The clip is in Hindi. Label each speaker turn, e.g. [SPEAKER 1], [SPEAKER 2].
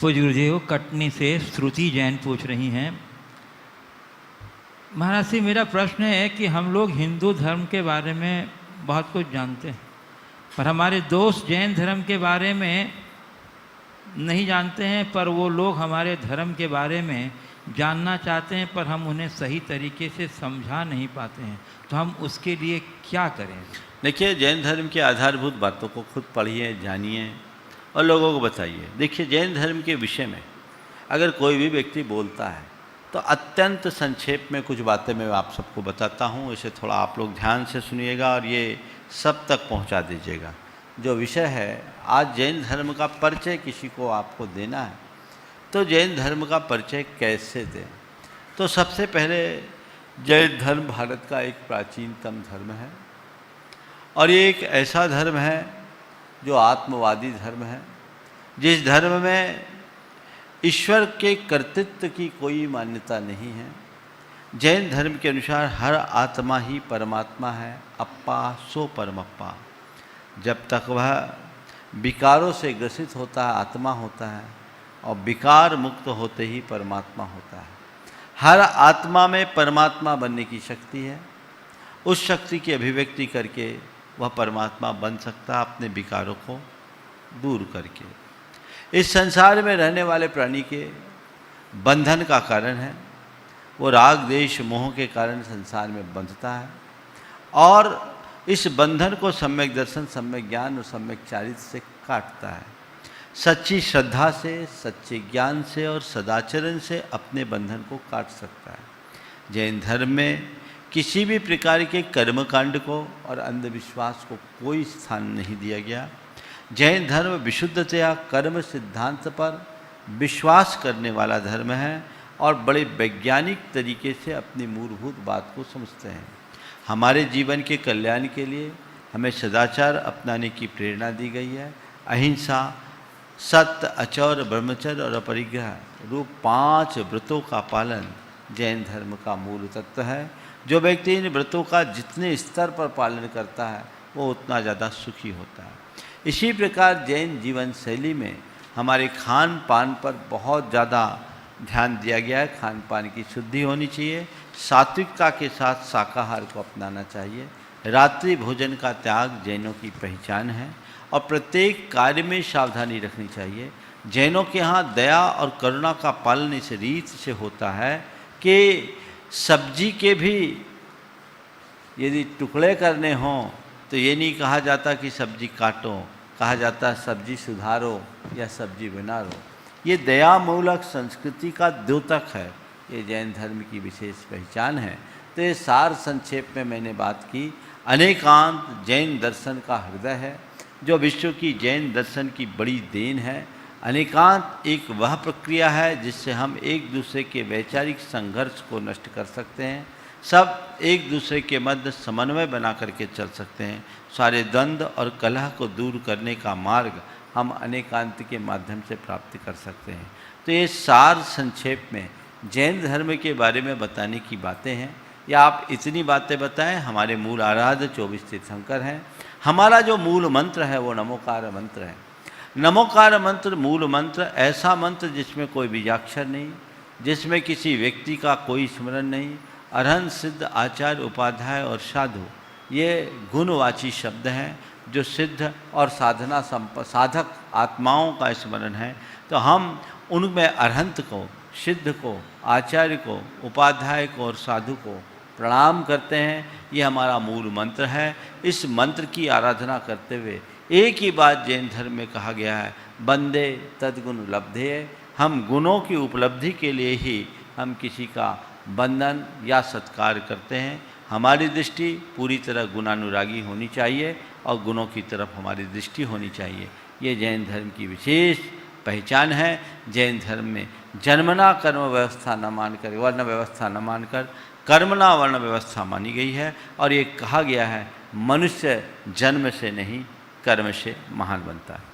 [SPEAKER 1] पूज्य गुरुदेव, कटनी से श्रुति जैन पूछ रही हैं। महाराज जी, मेरा प्रश्न है कि हम लोग हिंदू धर्म के बारे में बहुत कुछ जानते हैं, पर हमारे दोस्त जैन धर्म के बारे में नहीं जानते हैं, पर वो लोग हमारे धर्म के बारे में जानना चाहते हैं, पर हम उन्हें सही तरीके से समझा नहीं पाते हैं, तो हम उसके लिए क्या करें?
[SPEAKER 2] देखिए, जैन धर्म की आधारभूत बातों को खुद पढ़िए, जानिए और लोगों को बताइए। देखिए, जैन धर्म के विषय में अगर कोई भी व्यक्ति बोलता है तो अत्यंत संक्षेप में कुछ बातें मैं आप सबको बताता हूँ। इसे थोड़ा आप लोग ध्यान से सुनिएगा और ये सब तक पहुँचा दीजिएगा। जो विषय है, आज जैन धर्म का परिचय किसी को आपको देना है तो जैन धर्म का परिचय कैसे दें? तो सबसे पहले जैन धर्म भारत का एक प्राचीनतम धर्म है और ये एक ऐसा धर्म है जो आत्मवादी धर्म है, जिस धर्म में ईश्वर के कर्तृत्व की कोई मान्यता नहीं है। जैन धर्म के अनुसार हर आत्मा ही परमात्मा है, अप्पा सो परमप्पा। जब तक वह विकारों से ग्रसित होता है आत्मा होता है और विकार मुक्त होते ही परमात्मा होता है। हर आत्मा में परमात्मा बनने की शक्ति है। उस शक्ति की अभिव्यक्ति करके वह परमात्मा बन सकता है, अपने विकारों को दूर करके। इस संसार में रहने वाले प्राणी के बंधन का कारण है, वो राग देश मोह के कारण संसार में बंधता है और इस बंधन को सम्यक दर्शन, सम्यक ज्ञान और सम्यक चारित्र से काटता है। सच्ची श्रद्धा से, सच्चे ज्ञान से और सदाचरण से अपने बंधन को काट सकता है। जैन धर्म में किसी भी प्रकार के कर्मकांड को और अंधविश्वास को कोई स्थान नहीं दिया गया। जैन धर्म विशुद्धतया कर्म सिद्धांत पर विश्वास करने वाला धर्म है और बड़े वैज्ञानिक तरीके से अपनी मूलभूत बात को समझते हैं। हमारे जीवन के कल्याण के लिए हमें सदाचार अपनाने की प्रेरणा दी गई है। अहिंसा, सत्य, अचौर, ब्रह्मचर्य और अपरिग्रह रूप 5 व्रतों का पालन जैन धर्म का मूल तत्व है। जो व्यक्ति इन व्रतों का जितने स्तर पर पालन करता है वो उतना ज़्यादा सुखी होता है। इसी प्रकार जैन जीवन शैली में हमारे खान पान पर बहुत ज़्यादा ध्यान दिया गया है। खान पान की शुद्धि होनी चाहिए, सात्विकता के साथ शाकाहार को अपनाना चाहिए। रात्रि भोजन का त्याग जैनों की पहचान है और प्रत्येक कार्य में सावधानी रखनी चाहिए। जैनों के यहाँ दया और करुणा का पालन इस रीत से होता है कि सब्जी के भी यदि टुकड़े करने हों तो ये नहीं कहा जाता कि सब्जी काटो, कहा जाता है सब्जी सुधारो या सब्जी बना लो। ये दयामूलक संस्कृति का द्योतक है, ये जैन धर्म की विशेष पहचान है। तो ये सार संक्षेप में मैंने बात की। अनेकांत जैन दर्शन का हृदय है, जो विश्व की जैन दर्शन की बड़ी देन है। अनेकांत एक वह प्रक्रिया है जिससे हम एक दूसरे के वैचारिक संघर्ष को नष्ट कर सकते हैं। सब एक दूसरे के मध्य समन्वय बना करके चल सकते हैं। सारे द्वंद्व और कलह को दूर करने का मार्ग हम अनेकांत के माध्यम से प्राप्त कर सकते हैं। तो ये सार संक्षेप में जैन धर्म के बारे में बताने की बातें हैं। या आप इतनी बातें बताएं, हमारे मूल आराध्य 24 तीर्थंकर हैं। हमारा जो मूल मंत्र है वो नमोकार मंत्र है। नमोकार मंत्र मूल मंत्र, ऐसा मंत्र जिसमें कोई बीजाक्षर नहीं, जिसमें किसी व्यक्ति का कोई स्मरण नहीं। अरहंत, सिद्ध, आचार्य, उपाध्याय और साधु ये गुणवाची शब्द हैं जो सिद्ध और साधक आत्माओं का स्मरण है। तो हम उनमें अरहंत को, सिद्ध को, आचार्य को, उपाध्याय को और साधु को प्रणाम करते हैं। ये हमारा मूल मंत्र है। इस मंत्र की आराधना करते हुए एक ही बात जैन धर्म में कहा गया है, वंदे तद्गुण लब्धे। हम गुणों की उपलब्धि के लिए ही हम किसी का वंदन या सत्कार करते हैं। हमारी दृष्टि पूरी तरह गुणानुरागी होनी चाहिए और गुणों की तरफ हमारी दृष्टि होनी चाहिए। ये जैन धर्म की विशेष पहचान है। जैन धर्म में जन्मना कर्म व्यवस्था न मानकर, वर्ण व्यवस्था न मानकर कर्मना वर्ण व्यवस्था मानी गई है। और ये कहा गया है, मनुष्य जन्म से नहीं कर्म से महान बनता है।